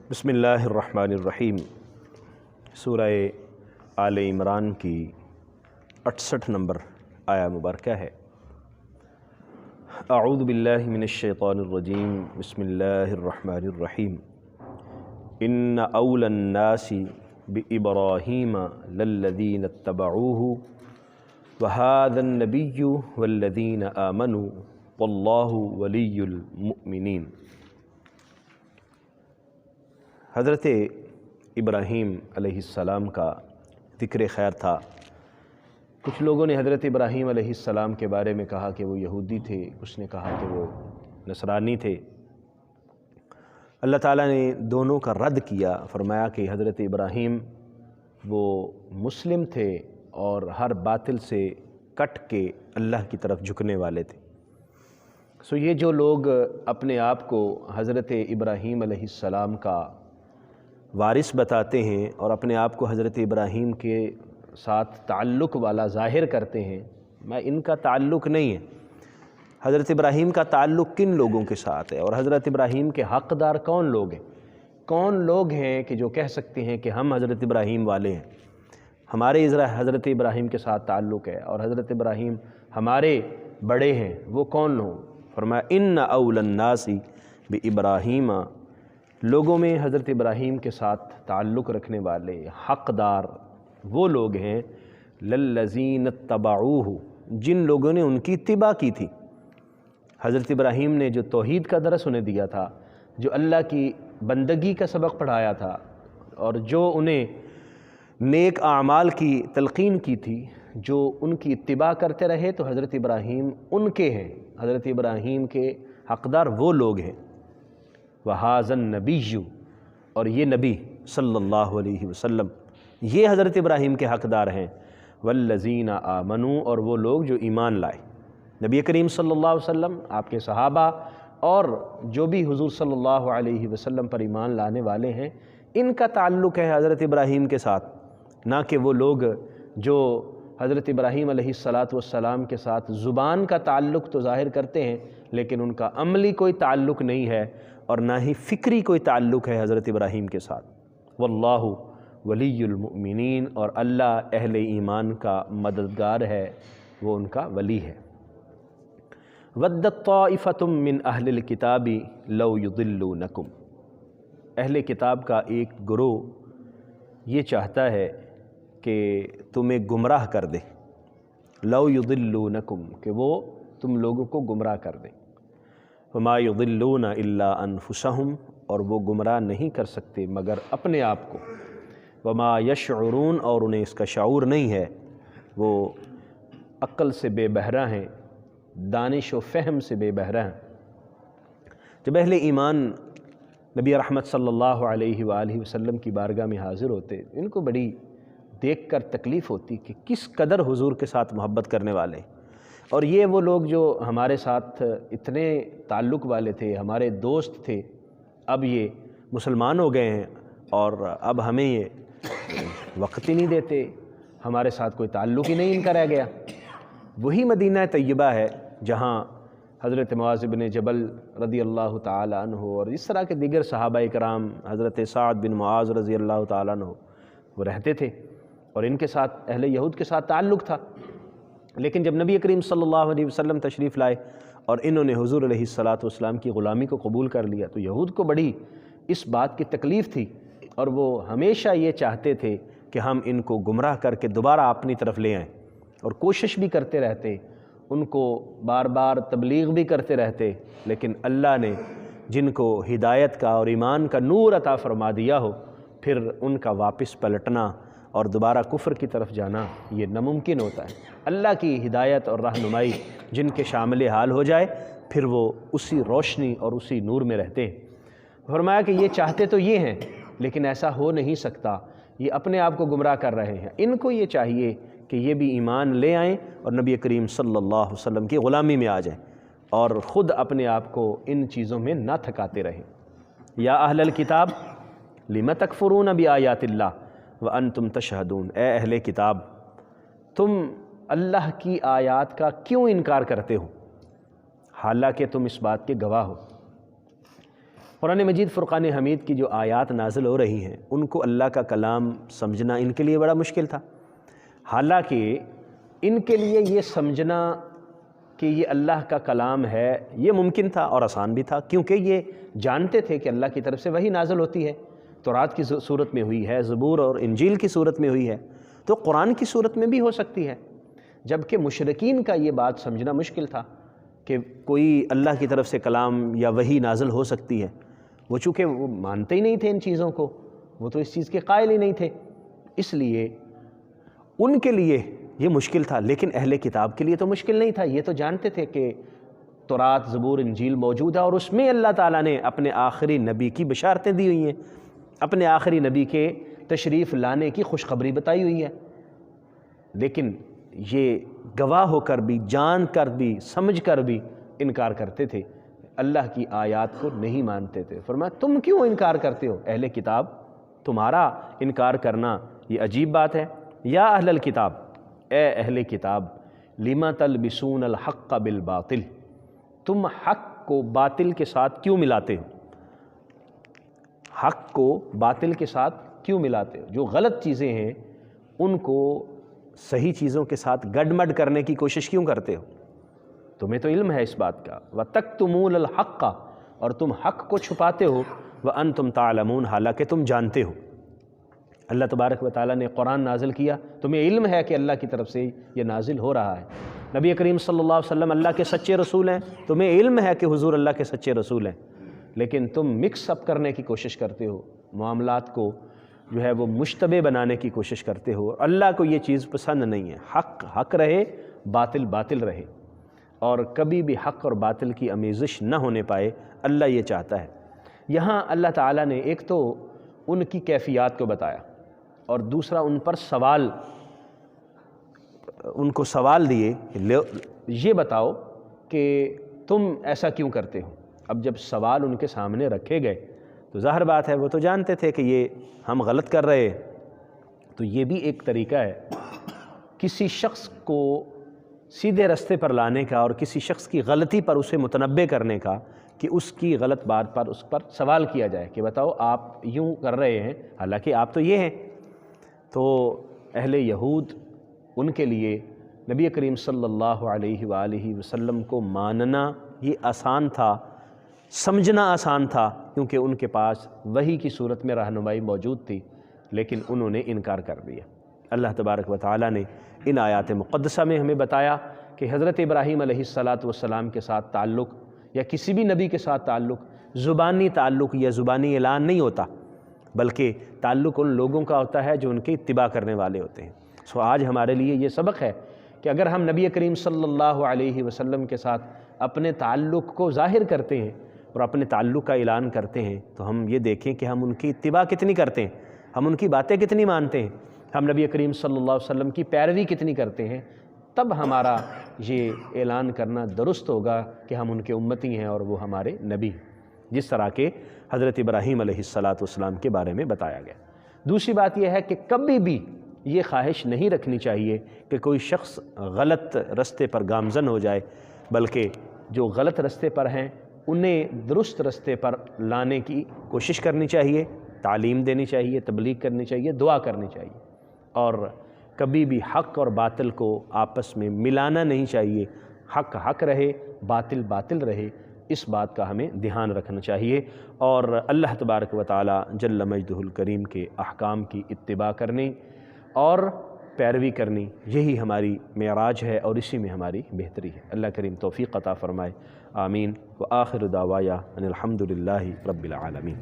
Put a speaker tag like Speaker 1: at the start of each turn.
Speaker 1: بسم اللہ الرحمن الرحیم۔ سورہ آل عمران کی 68 نمبر آیہ مبارکہ ہے۔ اعوذ باللہ من الشیطان الرجیم، بسم اللہ الرحمن الرحیم۔ ان اول الناس بابراہیم للذین اتبعوہ وہذا النبی والذین آمنوا واللہ ولی المؤمنین۔ حضرت ابراہیم علیہ السلام کا ذکر خیر تھا۔ کچھ لوگوں نے حضرت ابراہیم علیہ السلام کے بارے میں کہا کہ وہ یہودی تھے، کچھ نے کہا کہ وہ نصرانی تھے۔ اللہ تعالیٰ نے دونوں کا رد کیا، فرمایا کہ حضرت ابراہیم وہ مسلم تھے اور ہر باطل سے کٹ کے اللہ کی طرف جھکنے والے تھے۔ یہ جو لوگ اپنے آپ کو حضرت ابراہیم علیہ السلام کا وارث بتاتے ہیں اور اپنے آپ کو حضرت ابراہیم کے ساتھ تعلق والا ظاہر کرتے ہیں، ان کا تعلق نہیں ہے۔ حضرت ابراہیم کا تعلق کن لوگوں کے ساتھ ہے اور حضرت ابراہیم کے حقدار کون لوگ ہیں؟ کون لوگ ہیں کہ جو کہہ سکتے ہیں کہ ہم حضرت ابراہیم والے ہیں، ہمارے حضرت ابراہیم کے ساتھ تعلق ہے اور حضرت ابراہیم ہمارے بڑے ہیں؟ وہ کون ہوں؟ فرمایا ان اول الناس بابراہیم، لوگوں میں حضرت ابراہیم کے ساتھ تعلق رکھنے والے حقدار وہ لوگ ہیں للذین اتبعوہ، جن لوگوں نے ان کی اتباع کی تھی۔ حضرت ابراہیم نے جو توحید کا درس انہیں دیا تھا، جو اللہ کی بندگی کا سبق پڑھایا تھا اور جو انہیں نیک اعمال کی تلقین کی تھی، جو ان کی اتباع کرتے رہے، تو حضرت ابراہیم ان کے ہیں۔ حضرت ابراہیم کے حقدار وہ لوگ ہیں۔ وَهَذَا النَّبِيُّ، اور یہ نبی صلی اللہ علیہ وسلم، یہ حضرت ابراہیم کے حقدار ہیں۔ وَالَّذِينَ آمَنُوا، اور وہ لوگ جو ایمان لائے۔ نبی کریم صلی اللہ علیہ وسلم، آپ کے صحابہ اور جو بھی حضور صلی اللہ علیہ وسلم پر ایمان لانے والے ہیں، ان کا تعلق ہے حضرت ابراہیم کے ساتھ، نہ کہ وہ لوگ جو حضرت ابراہیم علیہ السلام کے ساتھ زبان کا تعلق تو ظاہر کرتے ہیں لیکن ان کا عملی کوئی تعلق نہیں ہے اور نہ ہی فکری کوئی تعلق ہے حضرت ابراہیم کے ساتھ۔ واللہ ولی المؤمنین، اور اللہ اہل ایمان کا مددگار ہے، وہ ان کا ولی ہے۔ وَدَّتْ طَائِفَةٌ مِّنْ أَهْلِ الْكِتَابِ لَوْ يُضِلُّونَكُمْ، اہل کتاب کا ایک گروہ یہ چاہتا ہے کہ تمہیں گمراہ کر دے۔ لَوْ يُضِلُّونَكُمْ، کہ وہ تم لوگوں کو گمراہ کر دیں۔ وَمَا يُضِلُّونَ إِلَّا أَنفُسَهُمْ، اور وہ گمراہ نہیں کر سکتے مگر اپنے آپ کو۔ وَمَا يَشْعُرُونَ، اور انہیں اس کا شعور نہیں ہے، وہ عقل سے بے بہرہ ہیں، دانش و فہم سے بے بہرہ ہیں۔ جب اہل ایمان نبی رحمت صلی اللہ علیہ وآلہ وسلم کی بارگاہ میں حاضر ہوتے، ان کو بڑی دیکھ کر تکلیف ہوتی کہ کس قدر حضور کے ساتھ محبت کرنے والے، اور یہ وہ لوگ جو ہمارے ساتھ اتنے تعلق والے تھے، ہمارے دوست تھے، اب یہ مسلمان ہو گئے ہیں اور اب ہمیں یہ وقت ہی نہیں دیتے، ہمارے ساتھ کوئی تعلق ہی نہیں ان کا رہ گیا۔ وہی مدینہ طیبہ ہے جہاں حضرت معاذ بن جبل رضی اللہ تعالیٰ عنہ اور اس طرح کے دیگر صحابہ کرام، حضرت سعد بن معاذ رضی اللہ تعالیٰ عنہ، وہ رہتے تھے اور ان کے ساتھ اہل یہود کے ساتھ تعلق تھا۔ لیکن جب نبی کریم صلی اللہ علیہ وسلم تشریف لائے اور انہوں نے حضور علیہ السلام کی غلامی کو قبول کر لیا، تو یہود کو بڑی اس بات کی تکلیف تھی اور وہ ہمیشہ یہ چاہتے تھے کہ ہم ان کو گمراہ کر کے دوبارہ اپنی طرف لے آئیں، اور کوشش بھی کرتے رہتے، ان کو بار بار تبلیغ بھی کرتے رہتے، لیکن اللہ نے جن کو ہدایت کا اور ایمان کا نور عطا فرما دیا ہو، پھر ان کا واپس پلٹنا اور دوبارہ کفر کی طرف جانا یہ ناممکن ہوتا ہے۔ اللہ کی ہدایت اور رہنمائی جن کے شامل حال ہو جائے، پھر وہ اسی روشنی اور اسی نور میں رہتے ہیں۔ فرمایا کہ یہ چاہتے تو یہ ہیں لیکن ایسا ہو نہیں سکتا، یہ اپنے آپ کو گمراہ کر رہے ہیں۔ ان کو یہ چاہیے کہ یہ بھی ایمان لے آئیں اور نبی کریم صلی اللہ علیہ وسلم کی غلامی میں آ جائیں اور خود اپنے آپ کو ان چیزوں میں نہ تھکاتے رہیں۔ یا اہل الکتاب لم تکفرون بآیات اللہ وانتم تشہدون، اے اہل کتاب تم اللہ کی آیات کا کیوں انکار کرتے ہو حالانکہ تم اس بات کے گواہ ہو۔ قرآن مجید فرقان حمید کی جو آیات نازل ہو رہی ہیں ان کو اللہ کا کلام سمجھنا ان کے لیے بڑا مشکل تھا، حالانکہ ان کے لیے یہ سمجھنا کہ یہ اللہ کا کلام ہے یہ ممکن تھا اور آسان بھی تھا، کیونکہ یہ جانتے تھے کہ اللہ کی طرف سے وحی نازل ہوتی ہے، تورات کی صورت میں ہوئی ہے، زبور اور انجیل کی صورت میں ہوئی ہے، تو قرآن کی صورت میں بھی ہو سکتی ہے۔ جبکہ مشرکین کا یہ بات سمجھنا مشکل تھا کہ کوئی اللہ کی طرف سے کلام یا وحی نازل ہو سکتی ہے، وہ چونکہ وہ مانتے ہی نہیں تھے ان چیزوں کو، وہ تو اس چیز کے قائل ہی نہیں تھے، اس لیے ان کے لیے یہ مشکل تھا، لیکن اہل کتاب کے لیے تو مشکل نہیں تھا، یہ تو جانتے تھے کہ تورات، زبور، انجیل موجود ہے اور اس میں اللہ تعالیٰ نے اپنے آخری نبی کی بشارتیں دی ہوئی ہیں، اپنے آخری نبی کے تشریف لانے کی خوشخبری بتائی ہوئی ہے، لیکن یہ گواہ ہو کر بھی، جان کر بھی، سمجھ کر بھی انکار کرتے تھے، اللہ کی آیات کو نہیں مانتے تھے۔ فرمایا تم کیوں انکار کرتے ہو اہل کتاب، تمہارا انکار کرنا یہ عجیب بات ہے۔ یا اہل الکتاب، اے اہل کتاب، لما تلبسون الحق بالباطل، تم حق کو باطل کے ساتھ کیوں ملاتے ہو، حق کو باطل کے ساتھ کیوں ملاتے ہو، جو غلط چیزیں ہیں ان کو صحیح چیزوں کے ساتھ گڈمڈ کرنے کی کوشش کیوں کرتے ہو، تمہیں تو علم ہے اس بات کا، وَتَكْتُمُونَ الْحَقَّ، اور تم حق کو چھپاتے ہو، وَأَنْتُمْ تَعْلَمُونَ، حالانکہ تم جانتے ہو۔ اللہ تبارک و تعالیٰ نے قرآن نازل کیا، تمہیں علم ہے کہ اللہ کی طرف سے یہ نازل ہو رہا ہے، نبی کریم صلی اللہ علیہ وسلم اللہ کے سچے رسول ہیں، تمہیں علم ہے کہ حضور اللہ کے سچے رسول ہیں، لیکن تم مکس اپ کرنے کی کوشش کرتے ہو، معاملات کو جو ہے وہ مشتبہ بنانے کی کوشش کرتے ہو، اللہ کو یہ چیز پسند نہیں ہے، حق حق رہے، باطل باطل رہے، اور کبھی بھی حق اور باطل کی آمیزش نہ ہونے پائے، اللہ یہ چاہتا ہے۔ یہاں اللہ تعالیٰ نے ایک تو ان کی کیفیات کو بتایا اور دوسرا ان پر سوال، ان کو سوال دیے یہ بتاؤ کہ تم ایسا کیوں کرتے ہو۔ اب جب سوال ان کے سامنے رکھے گئے تو ظاہر بات ہے وہ تو جانتے تھے کہ یہ ہم غلط کر رہے ہیں، تو یہ بھی ایک طریقہ ہے کسی شخص کو سیدھے رستے پر لانے کا اور کسی شخص کی غلطی پر اسے متنبع کرنے کا، کہ اس کی غلط بات پر اس پر سوال کیا جائے کہ بتاؤ آپ یوں کر رہے ہیں حالانکہ آپ تو یہ ہیں۔ تو اہل یہود، ان کے لیے نبی کریم صلی اللہ علیہ وآلہ وسلم کو ماننا یہ آسان تھا، سمجھنا آسان تھا، کیونکہ ان کے پاس وحی کی صورت میں رہنمائی موجود تھی، لیکن انہوں نے انکار کر دیا۔ اللہ تبارک و تعالیٰ نے ان آیات مقدسہ میں ہمیں بتایا کہ حضرت ابراہیم علیہ السلام کے ساتھ تعلق یا کسی بھی نبی کے ساتھ تعلق زبانی تعلق یا زبانی اعلان نہیں ہوتا، بلکہ تعلق ان لوگوں کا ہوتا ہے جو ان کی اتباع کرنے والے ہوتے ہیں۔ سو آج ہمارے لیے یہ سبق ہے کہ اگر ہم نبی کریم صلی اللہ علیہ وسلم کے ساتھ اپنے تعلق کو ظاہر کرتے ہیں اور اپنے تعلق کا اعلان کرتے ہیں تو ہم یہ دیکھیں کہ ہم ان کی اتباع کتنی کرتے ہیں، ہم ان کی باتیں کتنی مانتے ہیں، ہم نبی کریم صلی اللہ علیہ وسلم کی پیروی کتنی کرتے ہیں، تب ہمارا یہ اعلان کرنا درست ہوگا کہ ہم ان کے امتی ہیں اور وہ ہمارے نبی ہیں، جس طرح کہ حضرت ابراہیم علیہ السلام کے بارے میں بتایا گیا۔ دوسری بات یہ ہے کہ کبھی بھی یہ خواہش نہیں رکھنی چاہیے کہ کوئی شخص غلط رستے پر گامزن ہو جائے، بلکہ جو غلط رستے پر ہیں انہیں درست رستے پر لانے کی کوشش کرنی چاہیے، تعلیم دینی چاہیے، تبلیغ کرنی چاہیے، دعا کرنی چاہیے، اور کبھی بھی حق اور باطل کو آپس میں ملانا نہیں چاہیے، حق حق رہے، باطل باطل رہے، اس بات کا ہمیں دھیان رکھنا چاہیے، اور اللہ تبارک و تعالی جل مجدہ الکریم کے احکام کی اتباع کرنی اور پیروی کرنی، یہی ہماری معراج ہے اور اسی میں ہماری بہتری ہے۔ اللہ کریم توفیق عطا فرمائے، آمین۔ وآخر دعوایا ان الحمد للہ رب العالمین۔